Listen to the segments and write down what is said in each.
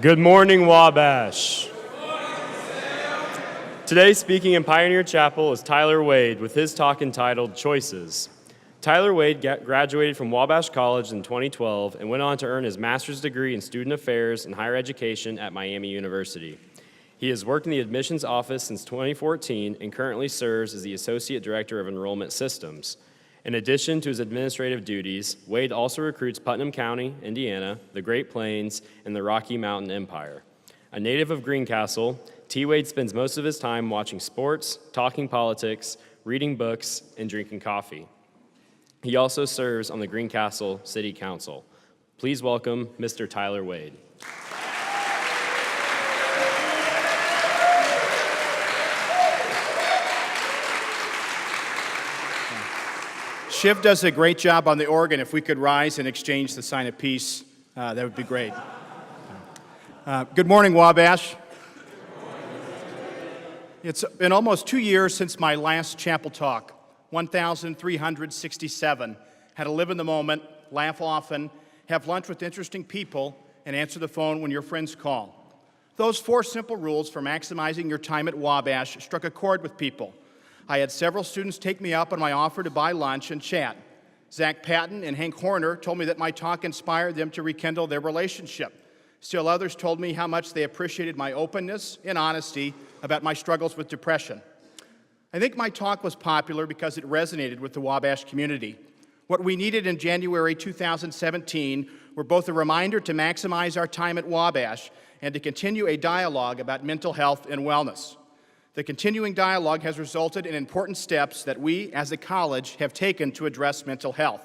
Good morning, Wabash. Today, speaking in Pioneer Chapel is Tyler Wade with his talk entitled Choices. Tyler Wade graduated from Wabash College in 2012 and went on to earn his master's degree in student affairs and higher education at Miami University. He has worked in the admissions office since 2014 and currently serves as the Associate Director of Enrollment Systems. In addition to his administrative duties, Wade also recruits Putnam County, Indiana, the Great Plains, and the Rocky Mountain Empire. A native of Greencastle, T. Wade spends most of his time watching sports, talking politics, reading books, and drinking coffee. He also serves on the Greencastle City Council. Please welcome Mr. Tyler Wade. Shiv does a great job on the organ. If we could rise and exchange the sign of peace, that would be great. Good morning, Wabash. It's been almost 2 years since my last chapel talk, 1,367. Had to live in the moment, laugh often, have lunch with interesting people, and answer the phone when your friends call. Those 4 simple rules for maximizing your time at Wabash struck a chord with people. I had several students take me up on my offer to buy lunch and chat. Zach Patton and Hank Horner told me that my talk inspired them to rekindle their relationship. Still others told me how much they appreciated my openness and honesty about my struggles with depression. I think my talk was popular because it resonated with the Wabash community. What we needed in January 2017 were both a reminder to maximize our time at Wabash and to continue a dialogue about mental health and wellness. The continuing dialogue has resulted in important steps that we, as a college, have taken to address mental health.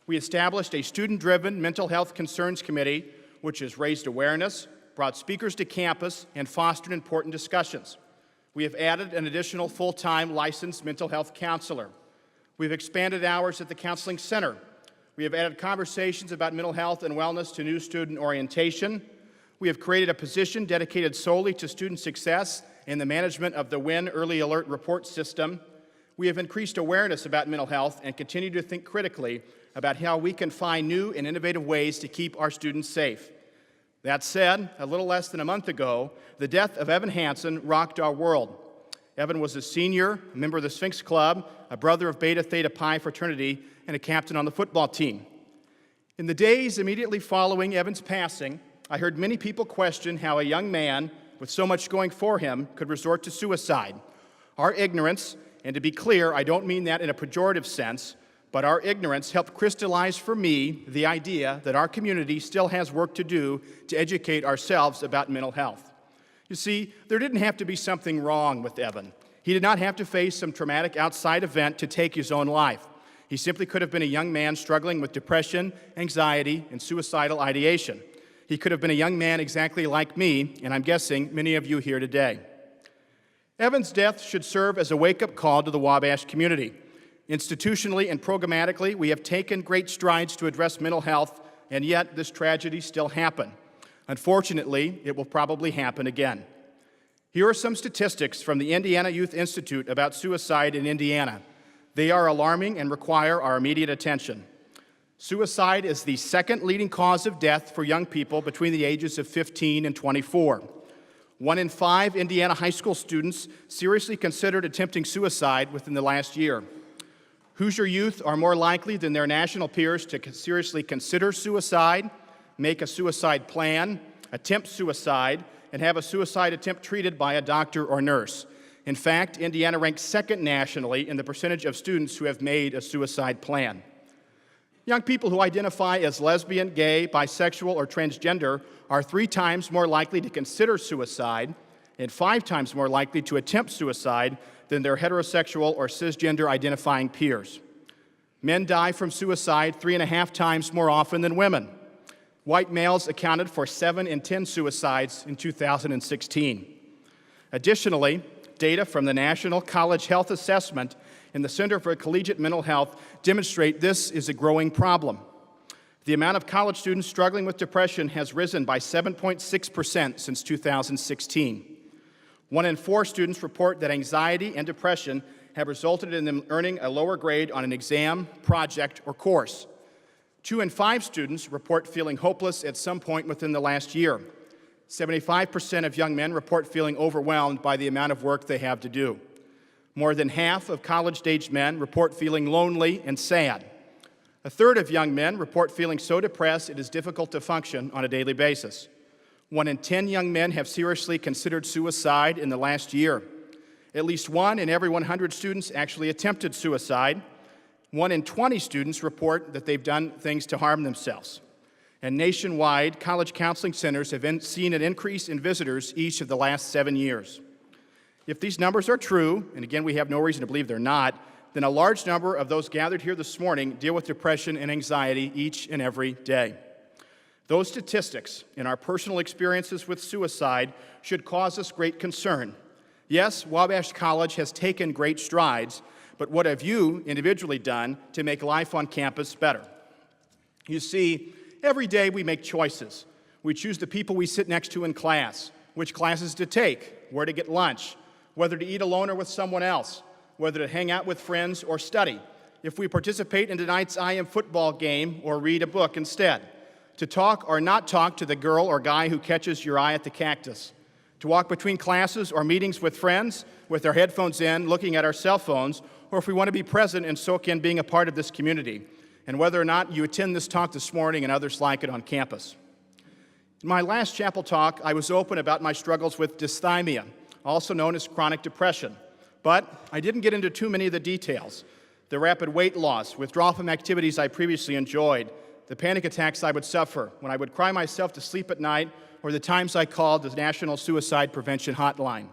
We established a student-driven mental health concerns committee, which has raised awareness, brought speakers to campus, and fostered important discussions. We have added an additional full-time licensed mental health counselor. We've expanded hours at the counseling center. We have added conversations about mental health and wellness to new student orientation. We have created a position dedicated solely to student success and the management of the WIN Early Alert Report System. We have increased awareness about mental health and continue to think critically about how we can find new and innovative ways to keep our students safe. That said, a little less than a month ago, the death of Evan Hansen rocked our world. Evan was a senior, a member of the Sphinx Club, a brother of Beta Theta Pi fraternity, and a captain on the football team. In the days immediately following Evan's passing, I heard many people question how a young man with so much going for him could resort to suicide. Our ignorance, and to be clear, I don't mean that in a pejorative sense, but our ignorance helped crystallize for me the idea that our community still has work to do to educate ourselves about mental health. You see, there didn't have to be something wrong with Evan. He did not have to face some traumatic outside event to take his own life. He simply could have been a young man struggling with depression, anxiety, and suicidal ideation. He could have been a young man exactly like me, and I'm guessing many of you here today. Evan's death should serve as a wake-up call to the Wabash community. Institutionally and programmatically, we have taken great strides to address mental health, and yet this tragedy still happened. Unfortunately, it will probably happen again. Here are some statistics from the Indiana Youth Institute about suicide in Indiana. They are alarming and require our immediate attention. Suicide is the second leading cause of death for young people between the ages of 15 and 24. 1 in 5 Indiana high school students seriously considered attempting suicide within the last year. Hoosier youth are more likely than their national peers to seriously consider suicide, make a suicide plan, attempt suicide, and have a suicide attempt treated by a doctor or nurse. In fact, Indiana ranks second nationally in the percentage of students who have made a suicide plan. Young people who identify as lesbian, gay, bisexual, or transgender are 3 times more likely to consider suicide and 5 times more likely to attempt suicide than their heterosexual or cisgender identifying peers. Men die from suicide 3.5 times more often than women. White males accounted for 7 in 10 suicides in 2016. Additionally, data from the National College Health Assessment and the Center for Collegiate Mental Health demonstrate this is a growing problem. The amount of college students struggling with depression has risen by 7.6% since 2016. 1 in 4 students report that anxiety and depression have resulted in them earning a lower grade on an exam, project, or course. 2 in 5 students report feeling hopeless at some point within the last year. 75% of young men report feeling overwhelmed by the amount of work they have to do. More than half of college-aged men report feeling lonely and sad. A third of young men report feeling so depressed it is difficult to function on a daily basis. 1 in 10 young men have seriously considered suicide in the last year. At least 1 in every 100 students actually attempted suicide. 1 in 20 students report that they've done things to harm themselves. And nationwide, college counseling centers have seen an increase in visitors each of the last 7 years. If these numbers are true, and again, we have no reason to believe they're not, then a large number of those gathered here this morning deal with depression and anxiety each and every day. Those statistics and our personal experiences with suicide should cause us great concern. Yes, Wabash College has taken great strides, but what have you individually done to make life on campus better? You see, every day we make choices. We choose the people we sit next to in class, which classes to take, where to get lunch, whether to eat alone or with someone else, whether to hang out with friends or study, if we participate in tonight's IM football game or read a book instead, to talk or not talk to the girl or guy who catches your eye at the cactus, to walk between classes or meetings with friends with our headphones in, looking at our cell phones, or if we want to be present and soak in being a part of this community, and whether or not you attend this talk this morning and others like it on campus. In my last chapel talk, I was open about my struggles with dysthymia, also known as chronic depression. But I didn't get into too many of the details. The rapid weight loss, withdrawal from activities I previously enjoyed, the panic attacks I would suffer when I would cry myself to sleep at night, or the times I called the National Suicide Prevention Hotline.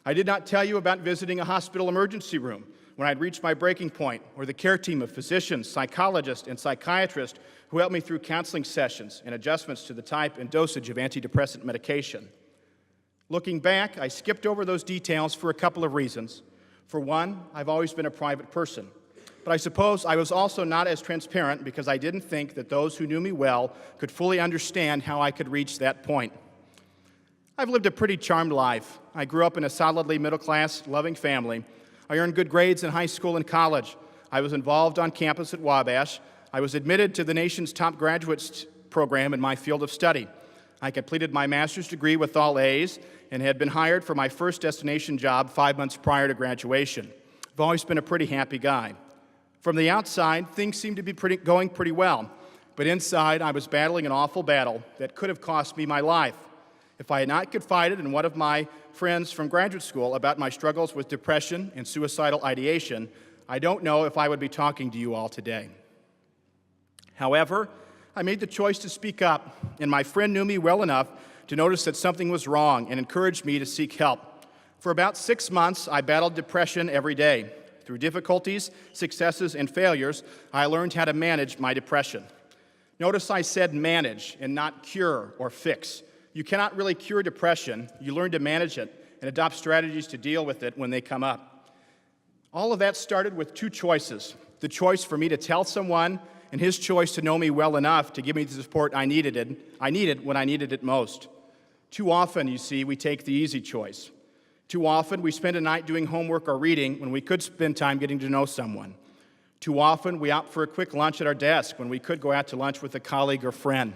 I did not tell you about visiting a hospital emergency room when I'd reached my breaking point, or the care team of physicians, psychologists, and psychiatrists who helped me through counseling sessions and adjustments to the type and dosage of antidepressant medication. Looking back, I skipped over those details for a couple of reasons. For one, I've always been a private person. But I suppose I was also not as transparent because I didn't think that those who knew me well could fully understand how I could reach that point. I've lived a pretty charmed life. I grew up in a solidly middle-class, loving family. I earned good grades in high school and college. I was involved on campus at Wabash. I was admitted to the nation's top graduate program in my field of study. I completed my master's degree with all A's and had been hired for my first destination job 5 months prior to graduation. I've always been a pretty happy guy. From the outside, things seemed to be going pretty well, but inside I was battling an awful battle that could have cost me my life. If I had not confided in one of my friends from graduate school about my struggles with depression and suicidal ideation, I don't know if I would be talking to you all today. However, I made the choice to speak up, and my friend knew me well enough to notice that something was wrong and encouraged me to seek help. For about 6 months, I battled depression every day. Through difficulties, successes, and failures, I learned how to manage my depression. Notice I said manage and not cure or fix. You cannot really cure depression. You learn to manage it and adopt strategies to deal with it when they come up. All of that started with 2 choices: the choice for me to tell someone, and his choice to know me well enough to give me the support I needed when I needed it most. Too often, you see, we take the easy choice. Too often, we spend a night doing homework or reading when we could spend time getting to know someone. Too often, we opt for a quick lunch at our desk when we could go out to lunch with a colleague or friend.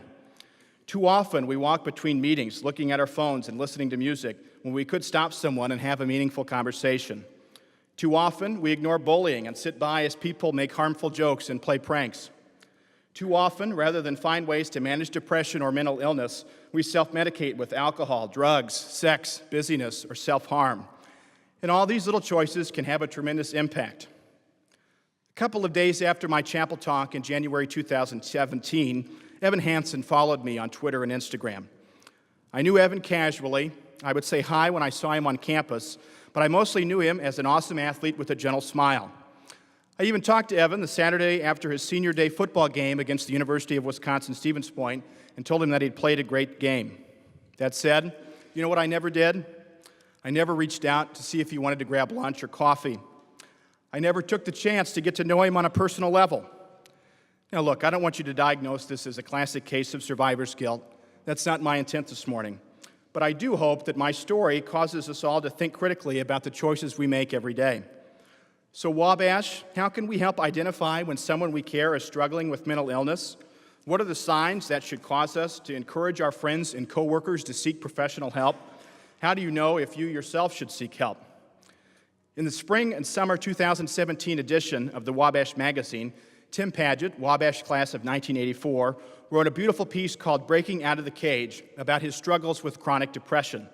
Too often, we walk between meetings looking at our phones and listening to music when we could stop someone and have a meaningful conversation. Too often, we ignore bullying and sit by as people make harmful jokes and play pranks. Too often, rather than find ways to manage depression or mental illness, we self-medicate with alcohol, drugs, sex, busyness, or self-harm. And all these little choices can have a tremendous impact. A couple of days after my chapel talk in January 2017, Evan Hansen followed me on Twitter and Instagram. I knew Evan casually. I would say hi when I saw him on campus, but I mostly knew him as an awesome athlete with a gentle smile. I even talked to Evan the Saturday after his senior day football game against the University of Wisconsin-Stevens Point and told him that he'd played a great game. That said, you know what I never did? I never reached out to see if he wanted to grab lunch or coffee. I never took the chance to get to know him on a personal level. Now look, I don't want you to diagnose this as a classic case of survivor's guilt. That's not my intent this morning. But I do hope that my story causes us all to think critically about the choices we make every day. So Wabash, how can we help identify when someone we care is struggling with mental illness? What are the signs that should cause us to encourage our friends and coworkers to seek professional help? How do you know if you yourself should seek help? In the spring and summer 2017 edition of the Wabash magazine, Tim Paget, Wabash class of 1984, wrote a beautiful piece called Breaking Out of the Cage about his struggles with chronic depression.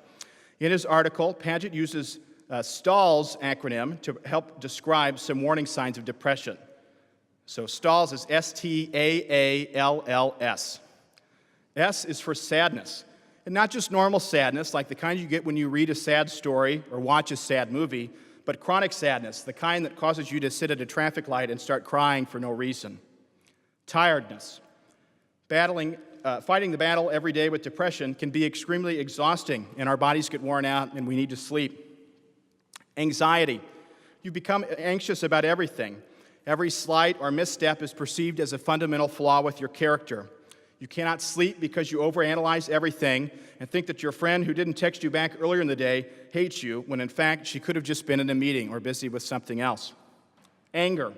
In his article, Paget uses STALL's acronym to help describe some warning signs of depression. So STALL's is STAALLS. S is for sadness, and not just normal sadness, like the kind you get when you read a sad story or watch a sad movie, but chronic sadness, the kind that causes you to sit at a traffic light and start crying for no reason. Tiredness. Fighting the battle every day with depression can be extremely exhausting, and our bodies get worn out and we need to sleep. Anxiety. You become anxious about everything. Every slight or misstep is perceived as a fundamental flaw with your character. You cannot sleep because you overanalyze everything and think that your friend who didn't text you back earlier in the day hates you, when in fact she could have just been in a meeting or busy with something else. Anger.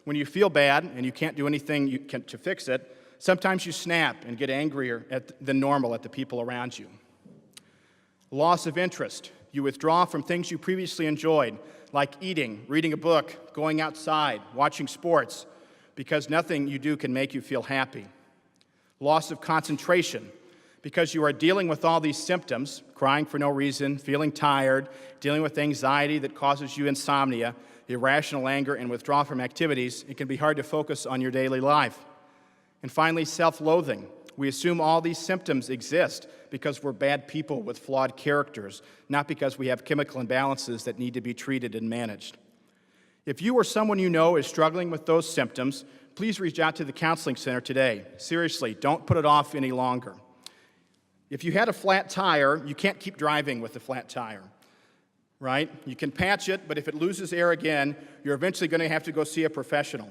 When you feel bad and you can't do anything to fix it, sometimes you snap and get angrier than normal at the people around you. Loss of interest. You withdraw from things you previously enjoyed, like eating, reading a book, going outside, watching sports, because nothing you do can make you feel happy. Loss of concentration, because you are dealing with all these symptoms, crying for no reason, feeling tired, dealing with anxiety that causes you insomnia, irrational anger, and withdrawal from activities. It can be hard to focus on your daily life. And finally, self-loathing. We assume all these symptoms exist because we're bad people with flawed characters, not because we have chemical imbalances that need to be treated and managed. If you or someone you know is struggling with those symptoms, please reach out to the counseling center today. Seriously, don't put it off any longer. If you had a flat tire, you can't keep driving with a flat tire, right? You can patch it, but if it loses air again, you're eventually going to have to go see a professional.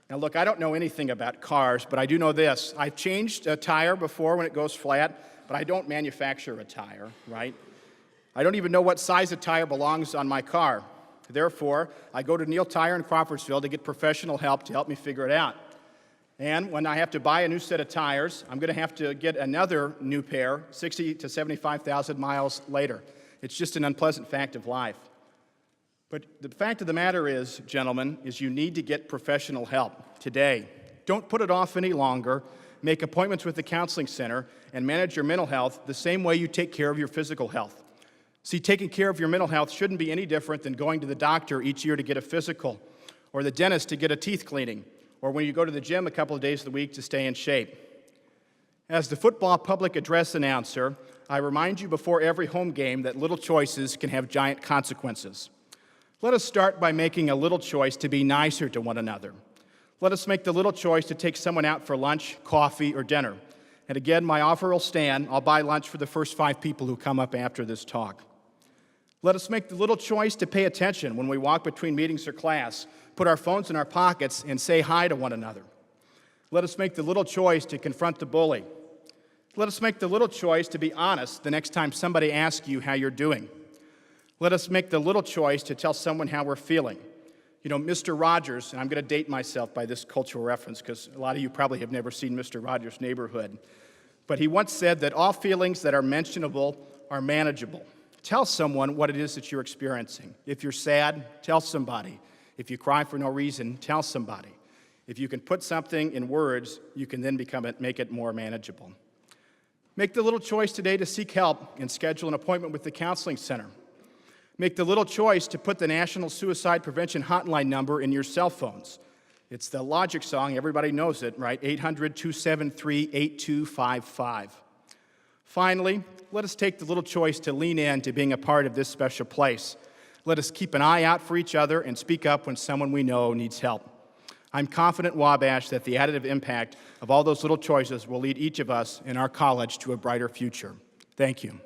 Now look, I don't know anything about cars, but I do know this. I've changed a tire before when it goes flat, but I don't manufacture a tire, right? I don't even know what size of tire belongs on my car. Therefore, I go to Neil Tire in Crawfordsville to get professional help to help me figure it out. And when I have to buy a new set of tires, I'm going to have to get another new pair 60 to 75,000 miles later. It's just an unpleasant fact of life. But the fact of the matter is, gentlemen, is you need to get professional help today. Don't put it off any longer. Make appointments with the counseling center and manage your mental health the same way you take care of your physical health. See, taking care of your mental health shouldn't be any different than going to the doctor each year to get a physical, or the dentist to get a teeth cleaning, or when you go to the gym a couple of days of the week to stay in shape. As the football public address announcer, I remind you before every home game that little choices can have giant consequences. Let us start by making a little choice to be nicer to one another. Let us make the little choice to take someone out for lunch, coffee, or dinner. And again, my offer will stand. I'll buy lunch for the first 5 people who come up after this talk. Let us make the little choice to pay attention when we walk between meetings or class, put our phones in our pockets, and say hi to one another. Let us make the little choice to confront the bully. Let us make the little choice to be honest the next time somebody asks you how you're doing. Let us make the little choice to tell someone how we're feeling. You know, Mr. Rogers, and I'm going to date myself by this cultural reference because a lot of you probably have never seen Mr. Rogers' Neighborhood, but he once said that all feelings that are mentionable are manageable. Tell someone what it is that you're experiencing. If you're sad, tell somebody. If you cry for no reason, tell somebody. If you can put something in words, you can then make it more manageable. Make the little choice today to seek help and schedule an appointment with the counseling center. Make the little choice to put the National Suicide Prevention Hotline number in your cell phones. It's the Logic song, everybody knows it, right? 800-273-8255. Finally, let us take the little choice to lean in to being a part of this special place. Let us keep an eye out for each other and speak up when someone we know needs help. I'm confident, Wabash, that the additive impact of all those little choices will lead each of us in our college to a brighter future. Thank you.